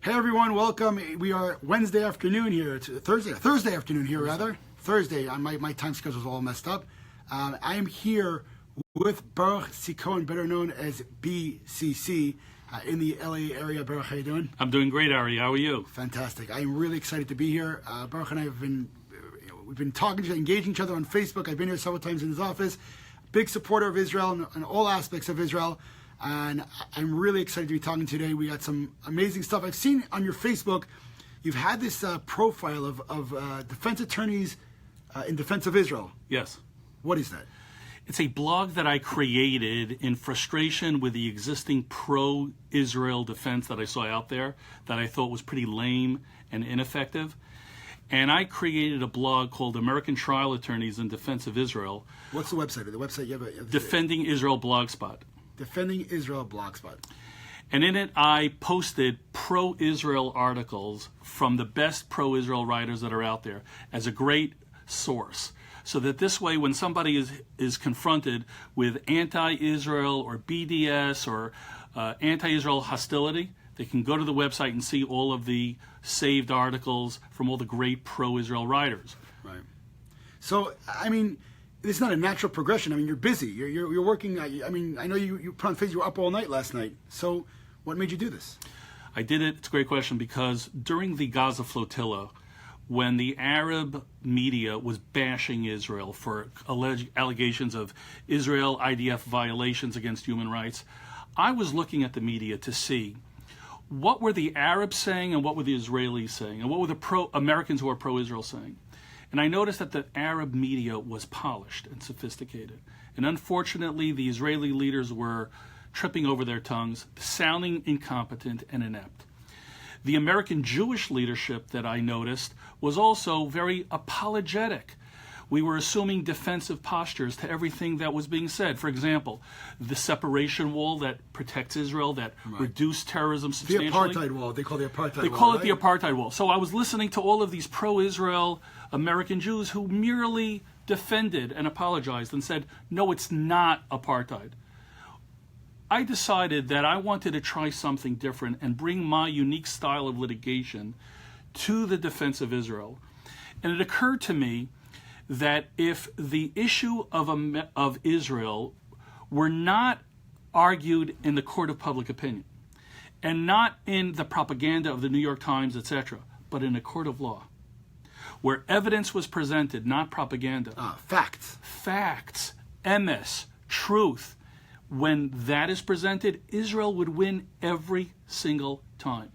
Hey everyone, welcome. We are Wednesday afternoon here. It's Thursday afternoon here rather. Thursday. My time schedule is all messed up. I am here with Baruch Cohen, better known as BCC, in the LA area. Baruch, how you doing? I'm doing great, Ari. How are you? Fantastic. I'm really excited to be here. Baruch and I have we've been talking, engaging each other on Facebook. I've been here several times in his office. Big supporter of Israel and all aspects of Israel. And I'm really excited to be talking today. We got some amazing stuff. I've seen on your Facebook, you've had this profile of defense attorneys in defense of Israel. Yes. What is that? It's a blog that I created in frustration with the existing pro-Israel defense that I saw out there that I thought was pretty lame and ineffective. And I created a blog called American Trial Attorneys in Defense of Israel. What's the website? The website you have? Defending Israel Blogspot. Defending Israel Blogspot. And in it, I posted pro-Israel articles from the best pro-Israel writers that are out there as a great source. So that this way, when somebody is confronted with anti-Israel or BDS or anti-Israel hostility, they can go to the website and see all of the saved articles from all the great pro-Israel writers. Right. So, I mean, it's not a natural progression. I mean, you're busy. You're working. I mean, I know you put on Facebook. You were up all night last night. So, what made you do this? I did it. It's a great question because during the Gaza flotilla, when the Arab media was bashing Israel for alleged allegations of Israel IDF violations against human rights, I was looking at the media to see what were the Arabs saying and what were the Israelis saying and what were the Americans who are pro-Israel saying. And I noticed that the Arab media was polished and sophisticated. And unfortunately, the Israeli leaders were tripping over their tongues, sounding incompetent and inept. The American Jewish leadership that I noticed was also very apologetic. We were assuming defensive postures to everything that was being said. For example, the separation wall that protects Israel, that reduced terrorism substantially. The apartheid wall. They call it the apartheid wall. They call it the apartheid wall. So I was listening to all of these pro-Israel American Jews who merely defended and apologized and said, no, it's not apartheid. I decided that I wanted to try something different and bring my unique style of litigation to the defense of Israel. And it occurred to me that if the issue of Israel were not argued in the court of public opinion and not in the propaganda of the New York Times, etc., but in a court of law, where evidence was presented, not propaganda. Facts. Facts, MS, truth. When that is presented, Israel would win every single time.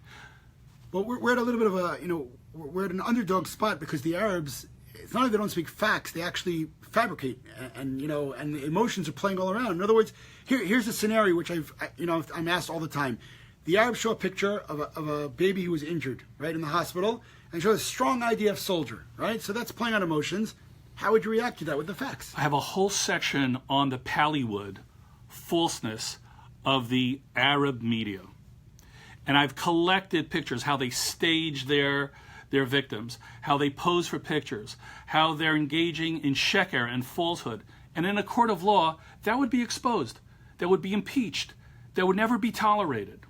Well, we're at a little bit of a, we're at an underdog spot because the Arabs, it's not that they don't speak facts, they actually fabricate, and the emotions are playing all around. In other words, here's a scenario which I'm asked all the time. The Arabs show a picture of a baby who was injured, right, in the hospital, and show a strong IDF soldier, right? So that's playing on emotions. How would you react to that with the facts? I have a whole section on the Pallywood falseness of the Arab media. And I've collected pictures, how they stage their victims, how they pose for pictures, how they're engaging in sheker and falsehood. And in a court of law, that would be exposed. That would be impeached. That would never be tolerated.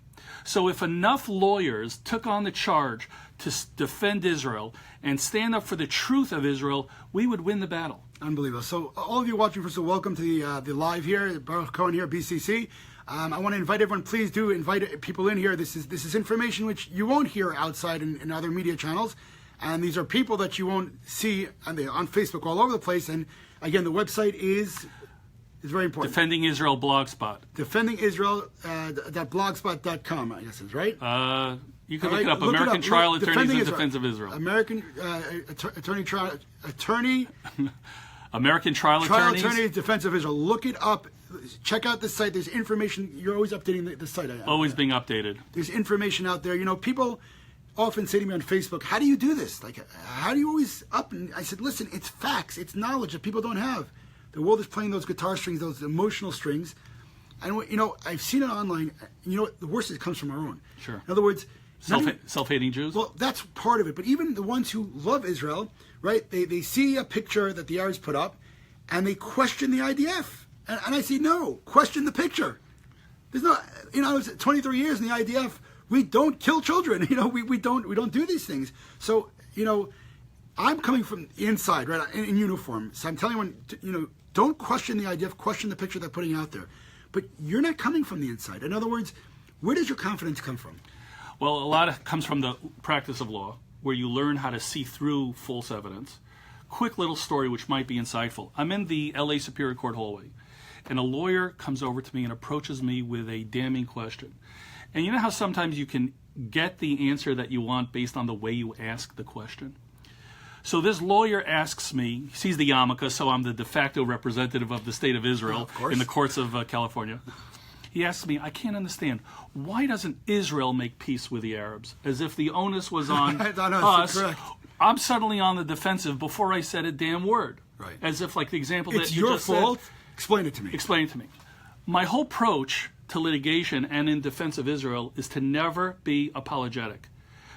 So if enough lawyers took on the charge to defend Israel and stand up for the truth of Israel, we would win the battle. Unbelievable. So all of you watching, first of all, welcome to the live here. Baruch Cohen here, BCC. I want to invite everyone, please do invite people in here. This is information which you won't hear outside in other media channels. And these are people that you won't see on Facebook all over the place. And again, the website is very important. Defending Israel Blogspot. Defending Israel .blogspot.com, I guess is right. You can look it up. American Trial Attorneys in Defense of Israel. American American Trial Attorneys Defense of Israel. Look it up. Check out the site. There's information. You're always updating the site. Always being updated. There's information out there. People often say to me on Facebook, how do you do this? Like, how do you always up? And I said, listen, it's facts. It's knowledge that people don't have. The world is playing those guitar strings, those emotional strings. And, I've seen it online. The worst is it comes from our own. Sure. In other words, self-hating Jews? Well, that's part of it. But even the ones who love Israel, right, they see a picture that the Arabs put up, and they question the IDF. And I say, no, question the picture. There's no, I was 23 years in the IDF we don't kill children. We don't do these things. So, I'm coming from the inside, right, in uniform. So I'm telling you, don't question the idea, question the picture they're putting out there. But you're not coming from the inside. In other words, where does your confidence come from? Well, a lot of comes from the practice of law, where you learn how to see through false evidence. Quick little story which might be insightful. I'm in the LA Superior Court hallway, and a lawyer comes over to me and approaches me with a damning question. And you know how sometimes you can get the answer that you want based on the way you ask the question? So this lawyer asks me, he sees the yarmulke, so I'm the de facto representative of the state of Israel in the courts of California. He asks me, I can't understand, why doesn't Israel make peace with the Arabs? As if the onus was on us. Correct. I'm suddenly on the defensive before I said a damn word. Right. As if like the example it's that you just said. It's your fault? Explain it to me. Explain it to me. My whole approach to litigation and in defense of Israel is to never be apologetic,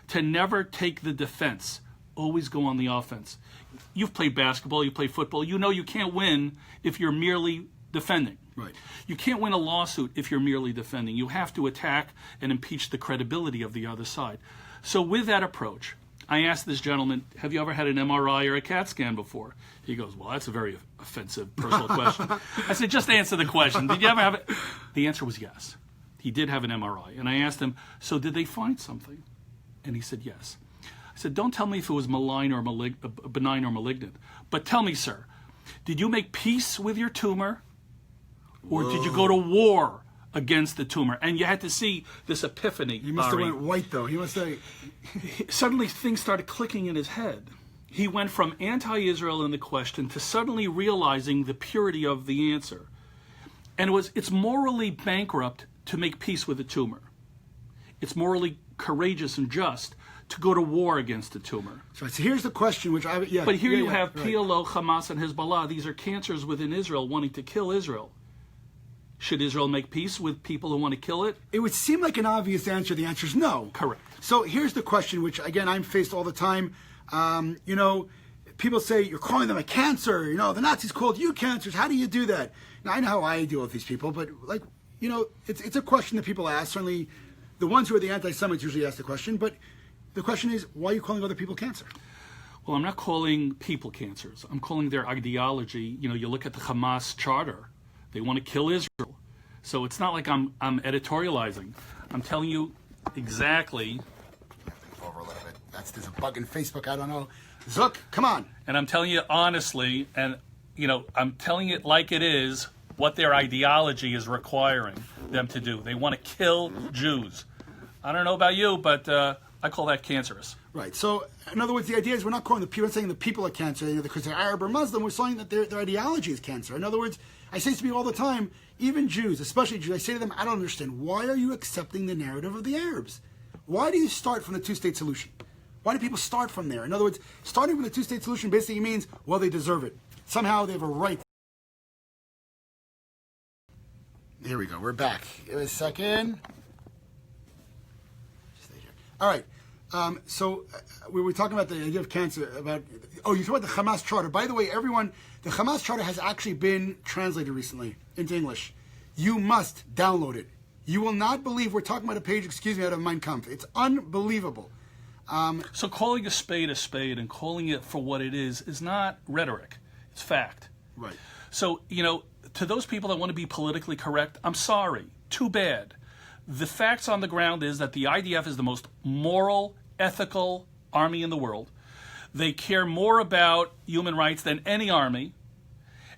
to never take the defense, always go on the offense. You've played basketball, you play football, you know you can't win if you're merely defending. Right. You can't win a lawsuit if you're merely defending. You have to attack and impeach the credibility of the other side. So with that approach, I asked this gentleman, have you ever had an MRI or a CAT scan before? He goes, well, that's a very offensive personal question. I said, just answer the question. Did you ever have it? The answer was yes. He did have an MRI. And I asked him, so did they find something? And he said, yes. I said, don't tell me if it was benign or malignant, but tell me, sir, did you make peace with your tumor, or did you go to war against the tumor? And you had to see this epiphany. He must have went white, though. He must have... Suddenly things started clicking in his head. He went from anti-Israel in the question to suddenly realizing the purity of the answer. And it's morally bankrupt to make peace with a tumor. It's morally courageous and just to go to war against a tumor. So here's the question, which I... Yeah, but here you have right. PLO, Hamas, and Hezbollah. These are cancers within Israel wanting to kill Israel. Should Israel make peace with people who want to kill it? It would seem like an obvious answer. The answer is no. Correct. So here's the question, which, again, I'm faced all the time. People say, you're calling them a cancer. The Nazis called you cancers. How do you do that? Now, I know how I deal with these people, but, it's a question that people ask. Certainly, the ones who are the anti-Semites usually ask the question, but the question is, why are you calling other people cancer? Well, I'm not calling people cancers. I'm calling their ideology. You look at the Hamas charter. They want to kill Israel. So it's not like I'm editorializing. I'm telling you exactly. Over a little bit. There's a bug in Facebook. I don't know. Zook, come on. And I'm telling you honestly, and I'm telling it like it is, what their ideology is requiring them to do. They want to kill Jews. I don't know about you, but I call that cancerous. Right. So, in other words, the idea is we're not calling the people, saying the people are cancer because they're Arab or Muslim. We're saying that their ideology is cancer. In other words, I say to people all the time, even Jews, especially Jews, I say to them, I don't understand. Why are you accepting the narrative of the Arabs? Why do you start from the two-state solution? Why do people start from there? In other words, starting from the two-state solution basically means, well, they deserve it. Somehow they have a right. Here we go. We're back. Give it a second. All right. So we were talking about the idea of cancer. You're talking about the Hamas charter. By the way, everyone, the Hamas charter has actually been translated recently into English. You must download it. You will not believe we're talking about a page, out of Mein Kampf. It's unbelievable. So calling a spade and calling it for what it is not rhetoric. It's fact. Right. So, to those people that want to be politically correct, I'm sorry. Too bad. The facts on the ground is that the IDF is the most moral, ethical army in the world. They care more about human rights than any army,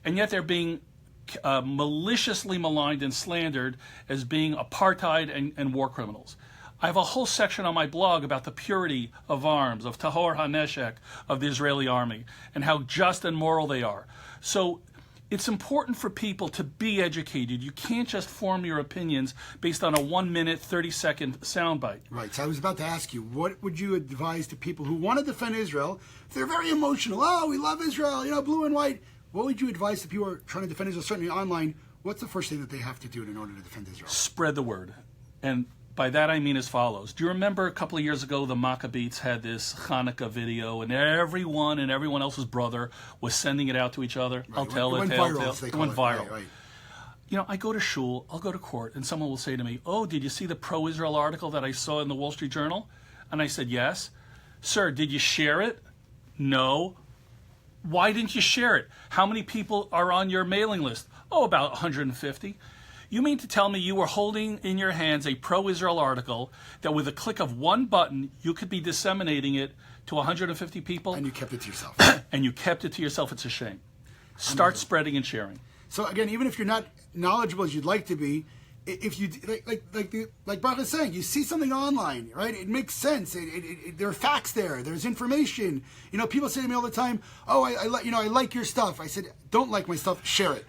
and yet they're being maliciously maligned and slandered as being apartheid and war criminals. I have a whole section on my blog about the purity of arms, of Tahor HaNeshek, of the Israeli army, and how just and moral they are. So it's important for people to be educated. You can't just form your opinions based on a 1 minute, 30-second soundbite. Right. So I was about to ask you, what would you advise to people who want to defend Israel? They're very emotional. Oh, we love Israel, blue and white. What would you advise to people who are trying to defend Israel, certainly online? What's the first thing that they have to do in order to defend Israel? Spread the word. And by that I mean as follows. Do you remember a couple of years ago the Maccabees had this Hanukkah video and everyone and everyone else's brother was sending it out to each other? Right. It went viral. It went viral. Right. I go to shul, I'll go to court, and someone will say to me, "Oh, did you see the pro-Israel article that I saw in the Wall Street Journal?" And I said, "Yes." "Sir, did you share it?" "No." "Why didn't you share it? How many people are on your mailing list?" "Oh, about 150. You mean to tell me you were holding in your hands a pro-Israel article that with a click of one button, you could be disseminating it to 150 people? And you kept it to yourself. And you kept it to yourself. It's a shame. Start spreading and sharing. So again, even if you're not knowledgeable as you'd like to be, if you like Baruch is saying, you see something online, right? It makes sense. There are facts there. There's information. People say to me all the time, "Oh, I like your stuff." I said, "Don't like my stuff. Share it.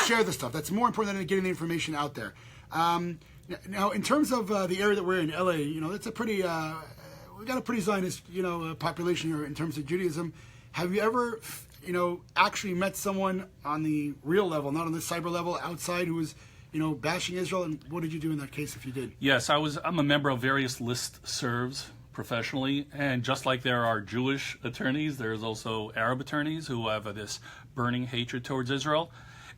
Share the stuff. That's more important than getting the information out there." Now, in terms of the area that we're in, LA, that's a pretty we got a pretty Zionist population here in terms of Judaism. Have you ever actually met someone on the real level, not on the cyber level, outside who was bashing Israel? And what did you do in that case if you did? Yes, I'm a member of various listservs professionally, and just like there are Jewish attorneys, there's also Arab attorneys who have this burning hatred towards Israel.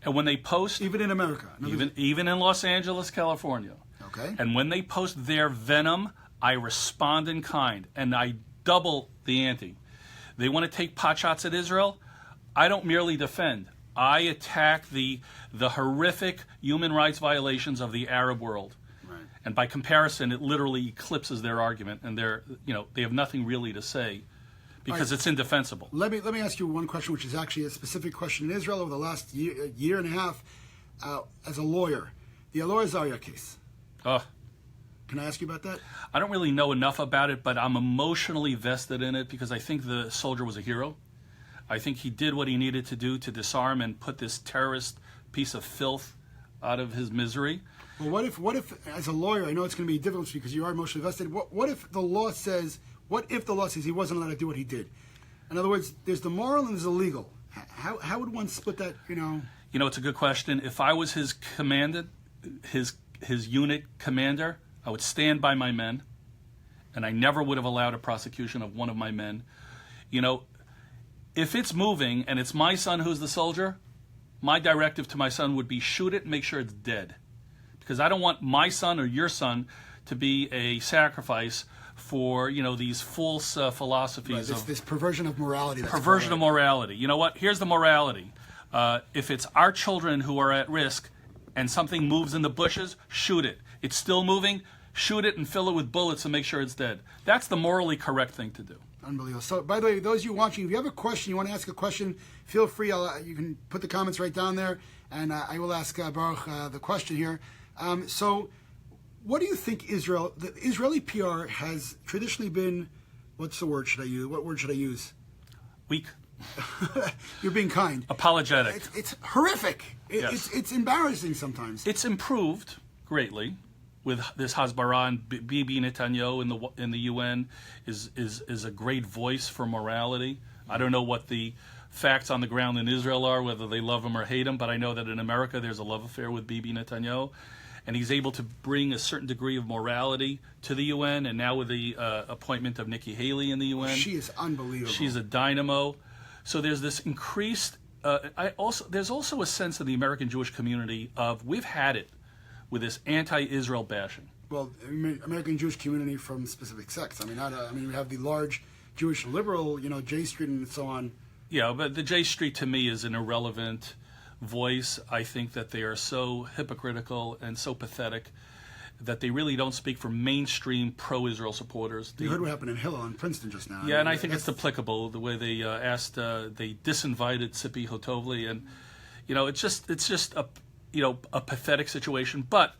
And when they post... Even in America? Even in Los Angeles, California. Okay. And when they post their venom, I respond in kind, and I double the ante. They want to take potshots at Israel. I don't merely defend. I attack the horrific human rights violations of the Arab world. Right. And by comparison, it literally eclipses their argument, and they have nothing really to say because it's indefensible. Let me ask you one question, which is actually a specific question in Israel over the last year and a half. As a lawyer, the Alor Azaria case. Can I ask you about that? I don't really know enough about it, but I'm emotionally vested in it because I think the soldier was a hero. I think he did what he needed to do to disarm and put this terrorist piece of filth out of his misery. Well, what if, as a lawyer, I know it's going to be difficult because you are emotionally vested. What if the law says he wasn't allowed to do what he did? In other words, there's the moral and there's the legal. How would one split that? It's a good question. If I was his commander, his unit commander, I would stand by my men, and I never would have allowed a prosecution of one of my men. If it's moving and it's my son who's the soldier, my directive to my son would be shoot it and make sure it's dead. Because I don't want my son or your son to be a sacrifice for, these false philosophies. Right, this perversion of morality. Perversion of morality. You know what? Here's the morality. If it's our children who are at risk and something moves in the bushes, shoot it. It's still moving, shoot it and fill it with bullets and make sure it's dead. That's the morally correct thing to do. Unbelievable. So, by the way, those of you watching, if you have a question, you want to ask a question, feel free. You can put the comments right down there, and I will ask Baruch the question here. So, what do you think the Israeli PR has traditionally been, what's the word should I use? What word should I use? Weak. You're being kind. Apologetic. It's horrific. Yes. It's embarrassing sometimes. It's improved greatly with this Hasbara, and Bibi Netanyahu in the UN is a great voice for morality. I don't know what the facts on the ground in Israel are, whether they love him or hate him, but I know that in America there's a love affair with Bibi Netanyahu, and he's able to bring a certain degree of morality to the UN, and now with the appointment of Nikki Haley in the UN. She is unbelievable. She's a dynamo. So there's this increased... there's also a sense in the American Jewish community of we've had it with this anti-Israel bashing. Well, American Jewish community from specific sects. We have the large Jewish liberal, J Street and so on. Yeah, but the J Street to me is an irrelevant voice. I think that they are so hypocritical and so pathetic that they really don't speak for mainstream pro-Israel supporters. You heard what happened in Hillel and Princeton just now. Yeah, and I think it's applicable the way they they disinvited Tzipi Hotovely, and it's just a pathetic situation. But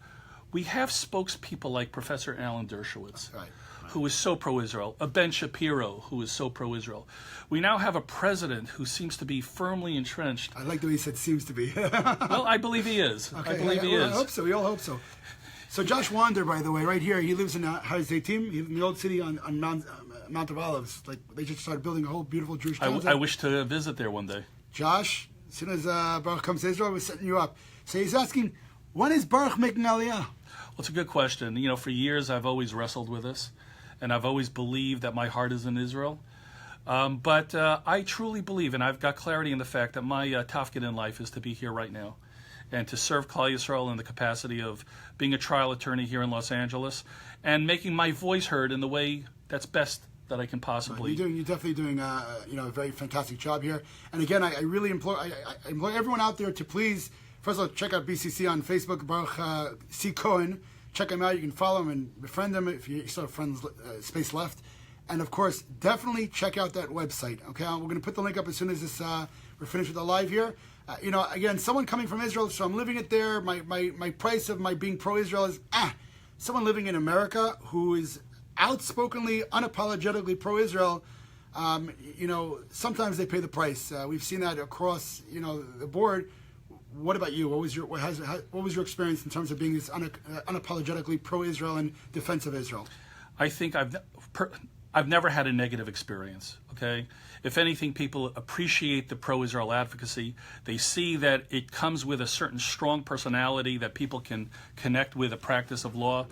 we have spokespeople like Professor Alan Dershowitz, right. who is so pro-Israel, a Ben Shapiro, who is so pro-Israel. We now have a president who seems to be firmly entrenched. I like the way he said seems to be. Well, I believe he is. Okay, I believe he is. I hope so. We all hope so. So Josh Wander, by the way, right here, he lives in Har Zeitim, in the old city on Mount of Olives. Like, they just started building a whole beautiful Jewish town. I wish to visit there one day. Josh, as soon as Baruch comes to Israel, we're setting you up. So he's asking, when is Baruch making Aliyah? Well, it's a good question. For years I've always wrestled with this, and I've always believed that my heart is in Israel. But I truly believe, and I've got clarity in the fact that my tafkid in life is to be here right now. and to serve Klal Yisrael in the capacity of being a trial attorney here in Los Angeles and making my voice heard in the way that's best that I can possibly. You're definitely doing a very fantastic job here. And again, I really implore everyone out there to please, first of all, check out BCC on Facebook, Baruch Cohen. Check him out. You can follow him and befriend him if you still have friends space left. And of course, definitely check out that website. Okay, we're going to put the link up as soon as this we're finished with the live here. Again, someone coming from Israel, so I'm living it there. My price of my being pro-Israel is someone living in America who is outspokenly, unapologetically pro-Israel. Sometimes they pay the price. We've seen that across the board. What about you? What was your experience in terms of being this unapologetically pro-Israel and defense of Israel? I think I've never had a negative experience, okay? If anything, people appreciate the pro-Israel advocacy. They see that it comes with a certain strong personality that people can connect with a practice of law.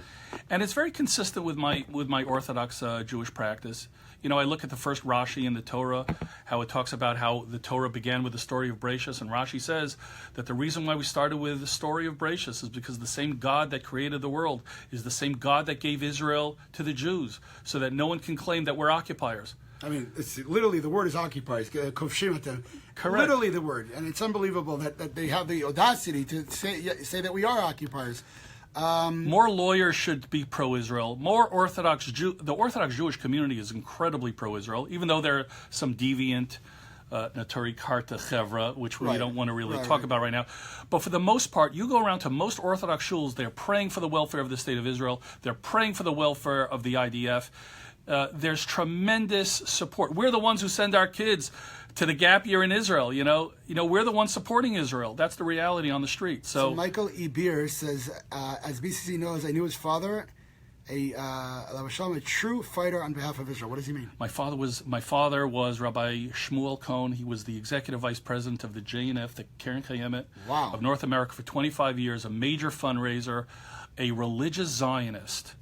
And it's very consistent with my Orthodox Jewish practice. I look at the first Rashi in the Torah, how it talks about how the Torah began with the story of Bereshis, and Rashi says that the reason why we started with the story of Bereshis is because the same God that created the world is the same God that gave Israel to the Jews, so that no one can claim that we're occupiers. I mean, it's literally the word is occupiers. Correct. Literally the word, and it's unbelievable that they have the audacity to say that we are occupiers. More lawyers should be pro-Israel. More Orthodox the Orthodox Jewish community is incredibly pro-Israel, even though there are some deviant Naturi Karta Chevra, which we don't want to really talk about right now. But for the most part, you go around to most Orthodox shuls, they're praying for the welfare of the State of Israel. They're praying for the welfare of the IDF. There's tremendous support. We're the ones who send our kids to the gap year in Israel. We're the ones supporting Israel. That's the reality on the street. So Michael E. Beer says, as BCC knows, I knew his father, a true fighter on behalf of Israel. What does he mean? My father was Rabbi Shmuel Cohen. He was the executive vice president of the JNF, the Keren Kayemet of North America for 25 years, a major fundraiser, a religious Zionist.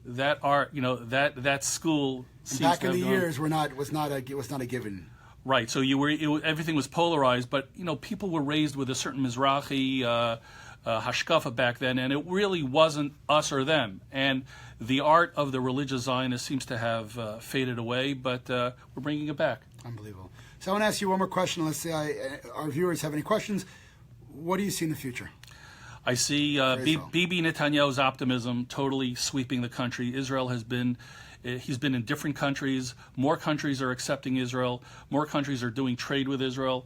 That school seems back in the years was not a given. Right. So everything was polarized, but people were raised with a certain Mizrahi hashkafa back then, and it really wasn't us or them. And the art of the religious Zionist seems to have faded away, but we're bringing it back. Unbelievable. So I want to ask you one more question. Let's say our viewers have any questions. What do you see in the future? I see Bibi Netanyahu's optimism totally sweeping the country. He's been in different countries. More countries are accepting Israel. More countries are doing trade with Israel.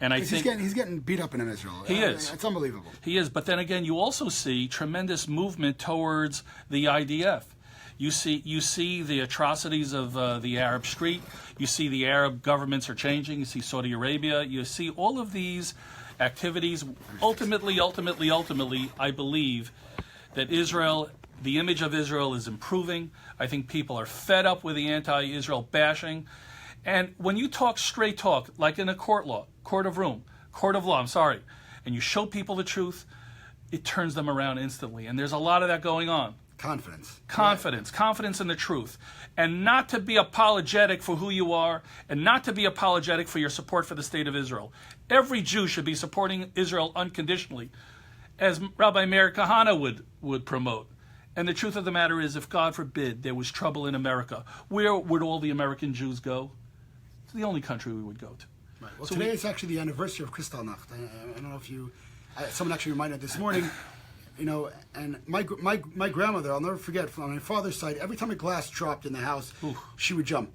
And I think he's getting beat up in Israel. He is. It's unbelievable. He is. But then again, you also see tremendous movement towards the IDF. You see the atrocities of the Arab street. You see the Arab governments are changing. You see Saudi Arabia. You see all of these activities. Ultimately, I believe that the image of Israel is improving. I think people are fed up with the anti-Israel bashing. And when you talk straight talk, like in a court of law, and you show people the truth, it turns them around instantly. And there's a lot of that going on. Confidence in the truth. And not to be apologetic for who you are, and not to be apologetic for your support for the State of Israel. Every Jew should be supporting Israel unconditionally, as Rabbi Meir Kahana would promote. And the truth of the matter is, if God forbid there was trouble in America, where would all the American Jews go? It's the only country we would go to. Right. Well, so today is actually the anniversary of Kristallnacht. I don't know if someone actually reminded this morning. And my grandmother, I'll never forget, from my father's side, every time a glass dropped in the house, she would jump.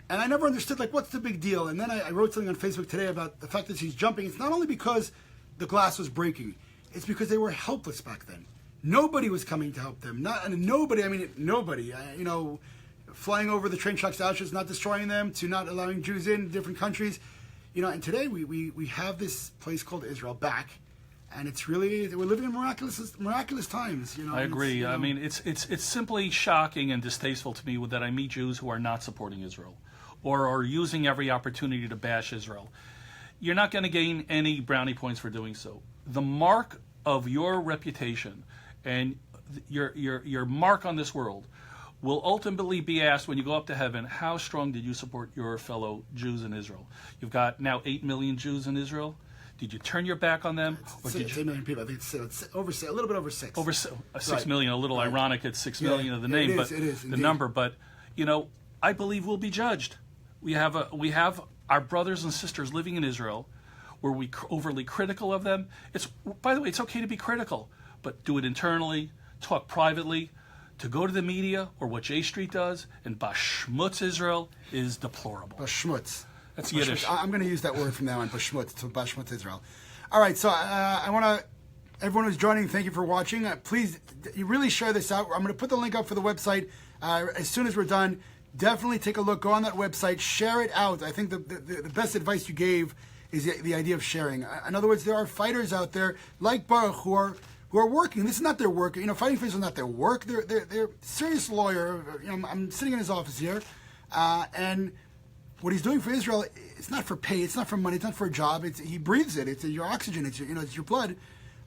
And I never understood, what's the big deal? And then I wrote something on Facebook today about the fact that she's jumping. It's not only because the glass was breaking, it's because they were helpless back then. Nobody was coming to help them. Nobody. Flying over the train tracks to Auschwitz, not destroying them, to not allowing Jews in different countries. And today we have this place called Israel back. And it's really, we're living in miraculous times. I agree. It's simply shocking and distasteful to me that I meet Jews who are not supporting Israel or are using every opportunity to bash Israel. You're not going to gain any brownie points for doing so. The mark of your reputation and your mark on this world will ultimately be asked when you go up to heaven, how strong did you support your fellow Jews in Israel? You've got now 8 million Jews in Israel. Did you turn your back on them? Or It's 8 million people. I think it's over a little bit over 6. Over 6 million, a little ironic at 6 million of the name, it but is, the indeed. number. But, I believe we'll be judged. We have our brothers and sisters living in Israel. Were we overly critical of them? By the way, it's okay to be critical, but do it internally, talk privately. To go to the media, or what J Street does, and bashmutz Israel is deplorable. Bashmutz. That's Yiddish. I'm going to use that word from now on, bashmutz, to bashmutz Israel. All right, so I want to, everyone who's joining, thank you for watching. Please, you really share this out. I'm going to put the link up for the website as soon as we're done. Definitely take a look, go on that website, share it out. I think the best advice you gave is the idea of sharing. In other words, there are fighters out there like Baruch who are working. This is not their work. Fighting for Israel is not their work. They're serious lawyer. I'm sitting in his office here, and what he's doing for Israel, it's not for pay. It's not for money. It's not for a job. He breathes it. It's your oxygen. It's your blood.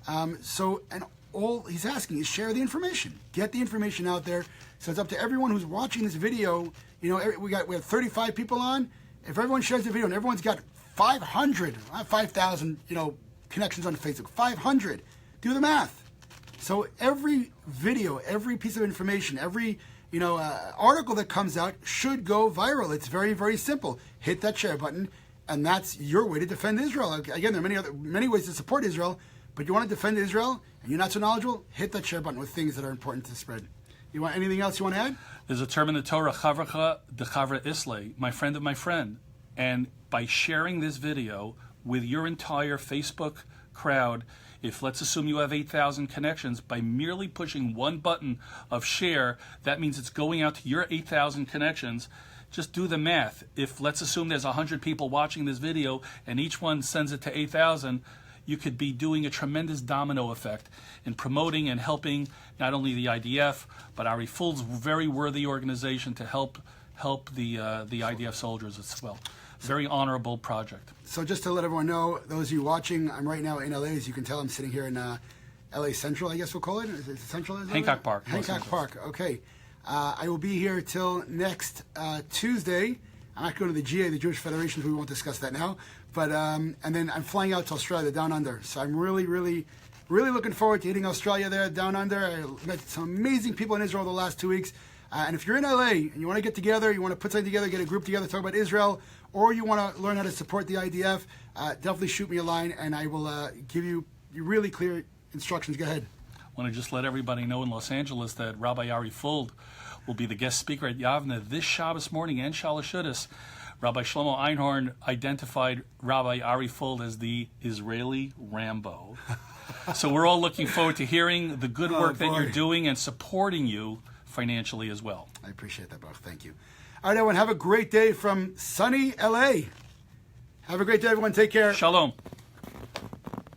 And all he's asking is share the information. Get the information out there. So it's up to everyone who's watching this video. We have 35 people on. If everyone shares the video and everyone's got 500, not 5,000, connections on Facebook, 500. Do the math. So every video, every piece of information, every article that comes out should go viral. It's very, very simple. Hit that share button, and that's your way to defend Israel. Again, there are many ways to support Israel, but you want to defend Israel and you're not so knowledgeable, hit that share button with things that are important to spread. You want anything else you want to add? There's a term in the Torah, chavracha dechavra islay, my friend of my friend. And by sharing this video with your entire Facebook crowd, if let's assume you have 8,000 connections, by merely pushing one button of share, that means it's going out to your 8,000 connections. Just do the math. If let's assume there's 100 people watching this video and each one sends it to 8,000, you could be doing a tremendous domino effect in promoting and helping not only the IDF, but Ari Fuld's very worthy organization to help the IDF soldiers as well. Very honorable project. So just to let everyone know, those of you watching, I'm right now in LA. As you can tell, I'm sitting here in LA Central, I guess we'll call it. Is it Central? Hancock Park. Hancock Park, okay. I will be here till next Tuesday. I'm not going to the GA, the Jewish Federation, we won't discuss that now. But and then I'm flying out to Australia, down under. So I'm really, really, really looking forward to hitting Australia there, down under. I met some amazing people in Israel the last 2 weeks. And if you're in LA and you want to get together, you want to put something together, get a group together, talk about Israel, or you want to learn how to support the IDF, definitely shoot me a line, and I will give you really clear instructions. Go ahead. I want to just let everybody know in Los Angeles that Rabbi Ari Fuld will be the guest speaker at Yavne this Shabbos morning and Shalashudis. Rabbi Shlomo Einhorn identified Rabbi Ari Fuld as the Israeli Rambo. So we're all looking forward to hearing the good work that you're doing and supporting you financially as well. I appreciate that, Baruch. Thank you. All right, everyone, have a great day from sunny LA. Have a great day, everyone. Take care. Shalom.